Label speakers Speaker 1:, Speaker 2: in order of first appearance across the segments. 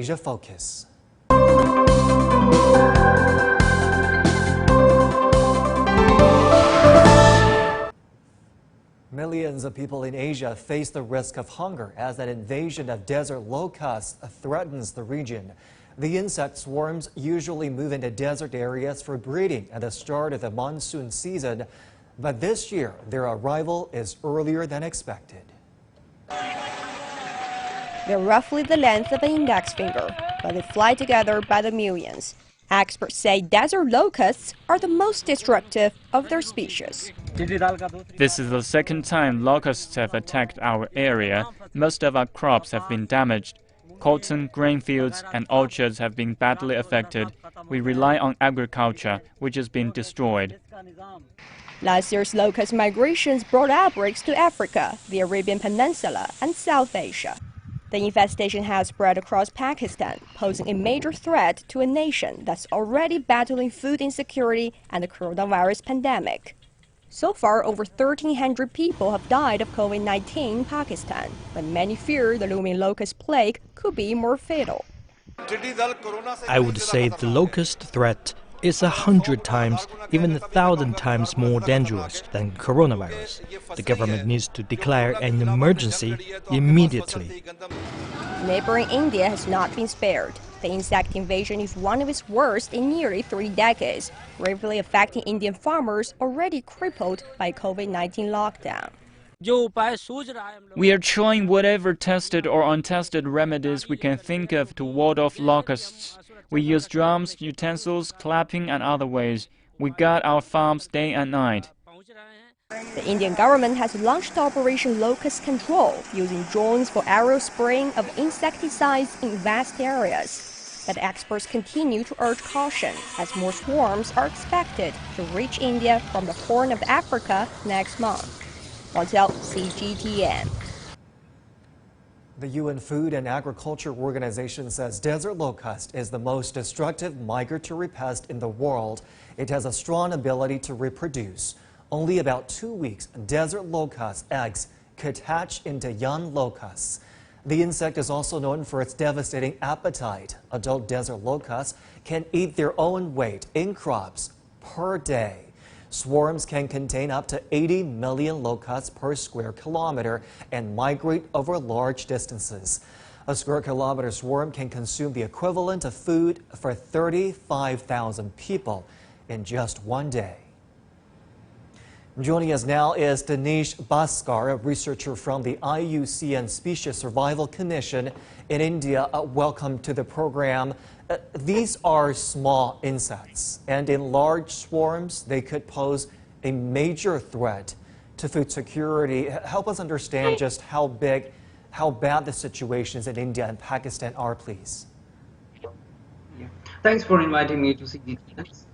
Speaker 1: Asia Focus. Millions of people in Asia face the risk of hunger as an invasion of desert locusts threatens the region. The insect swarms usually move into desert areas for breeding at the start of the monsoon season, but this year their arrival is earlier than expected.
Speaker 2: They're roughly the length of an index finger, but they fly together by the millions. Experts say desert locusts are the most destructive of their species.
Speaker 3: This is the second time locusts have attacked our area. Most of our crops have been damaged. Cotton, grain fields, and orchards have been badly affected. We rely on agriculture, which has been destroyed.
Speaker 2: Last year's locust migrations brought outbreaks to Africa, the Arabian Peninsula, and South Asia. The infestation has spread across Pakistan, posing a major threat to a nation that's already battling food insecurity and the coronavirus pandemic. So far, over 1,300 people have died of COVID-19 in Pakistan, but many fear the looming locust plague could be more fatal.
Speaker 4: I would say the locust threat is 100 times, even 1,000 times more dangerous than coronavirus. The government needs to declare an emergency immediately.
Speaker 2: Neighboring India has not been spared. The insect invasion is one of its worst in nearly 3 decades, gravely affecting Indian farmers already crippled by COVID-19 lockdown.
Speaker 3: We are trying whatever tested or untested remedies we can think of to ward off locusts. We use drums, utensils, clapping, and other ways. We guard our farms day and night.
Speaker 2: The Indian government has launched Operation Locust Control, using drones for aerial spraying of insecticides in vast areas. But experts continue to urge caution, as more swarms are expected to reach India from the Horn of Africa next month. CGTN.
Speaker 1: The UN Food and Agriculture Organization says desert locust is the most destructive migratory pest in the world. It has a strong ability to reproduce. Only about 2 weeks, desert locust eggs could hatch into young locusts. The insect is also known for its devastating appetite. Adult desert locusts can eat their own weight in crops per day. Swarms can contain up to 80 million locusts per square kilometer and migrate over large distances. A square kilometer swarm can consume the equivalent of food for 35,000 people in just one day. Joining us now is Dinesh Bhaskar, a researcher from the IUCN Species Survival Commission in India. Welcome to the program. These are small insects, and in large swarms, they could pose a major threat to food security. Help us understand just how bad the situations in India and Pakistan are, please.
Speaker 5: Thanks for inviting me to CGTN.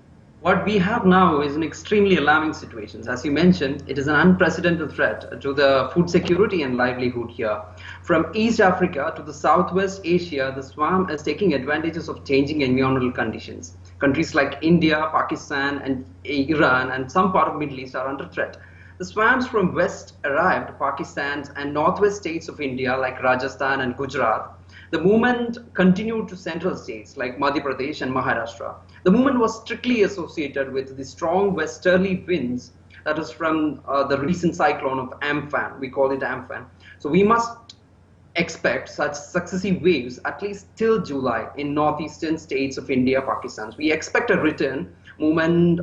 Speaker 5: What we have now is an extremely alarming situation. As you mentioned, it is an unprecedented threat to the food security and livelihood here. From East Africa to the Southwest Asia, the swarm is taking advantages of changing environmental conditions. Countries like India, Pakistan, and Iran, and some part of the Middle East are under threat. The swarms from west arrived Pakistan and northwest states of India like Rajasthan and Gujarat. The movement continued to central states like Madhya Pradesh and Maharashtra. The movement was strictly associated with the strong westerly winds that is from the recent cyclone of Amphan. We call it Amphan. So we must expect such successive waves at least till July in northeastern states of India, Pakistan. We expect a return movement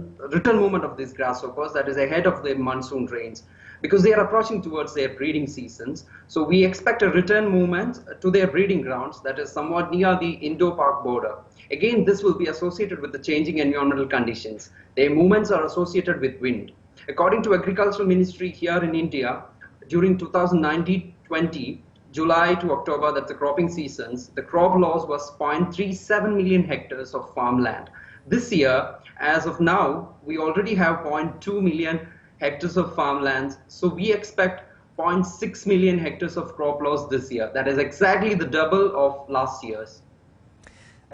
Speaker 5: of these grasshoppers that is ahead of the monsoon rains, because they are approaching towards their breeding seasons. So we expect a return movement to their breeding grounds that is somewhat near the Indo-Pak border. Again, this will be associated with the changing environmental conditions. Their movements are associated with wind. According to Agricultural Ministry here in India, during 2019-20, July to October, that's the cropping seasons, the crop loss was 0.37 million hectares of farmland. This year, as of now, we already have 0.2 million hectares of farmlands. So we expect 0.6 million hectares of crop loss this year. That is exactly the double of last year's.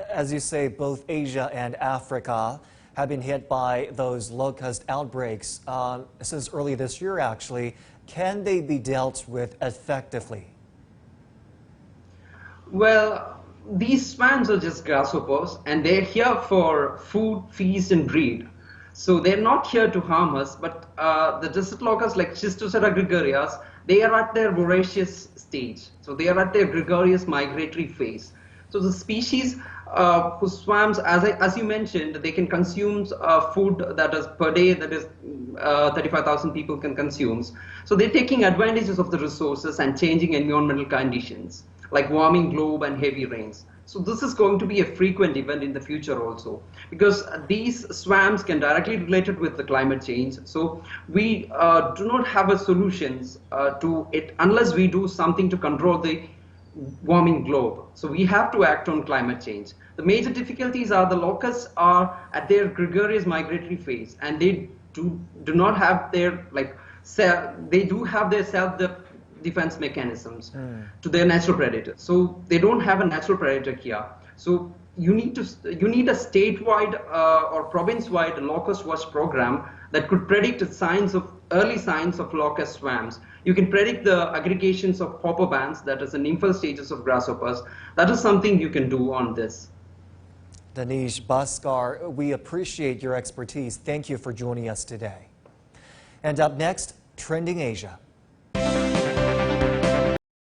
Speaker 1: As you say, both Asia and Africa have been hit by those locust outbreaks since early this year, actually. Can they be dealt with effectively?
Speaker 5: Well, these swans are just grasshoppers, and they're here for food, feast, and breed. So they're not here to harm us, but the desert locusts like Schistosera gregarias, they are at their voracious stage. So they are at their gregarious migratory phase. So the species who swarms, as you mentioned, they can consume food that is per day, that is 35,000 people can consume. So they're taking advantages of the resources and changing environmental conditions like warming globe and heavy rains. So this is going to be a frequent event in the future also, because these swarms can directly relate it with the climate change. So we do not have a solutions to it unless we do something to control the warming globe. So we have to act on climate change. The major difficulties are the locusts are at their gregarious migratory phase, and they do not have their they do have their self-defense mechanisms to their natural predators. So they don't have a natural predator here. So you need a statewide or province-wide locust watch program that could predict early signs of locust swarms. You can predict the aggregations of hopper bands, that is the nymphal stages of grasshoppers. That is something you can do on this.
Speaker 1: Danish Bhaskar, we appreciate your expertise. Thank you for joining us today. And up next, Trending Asia.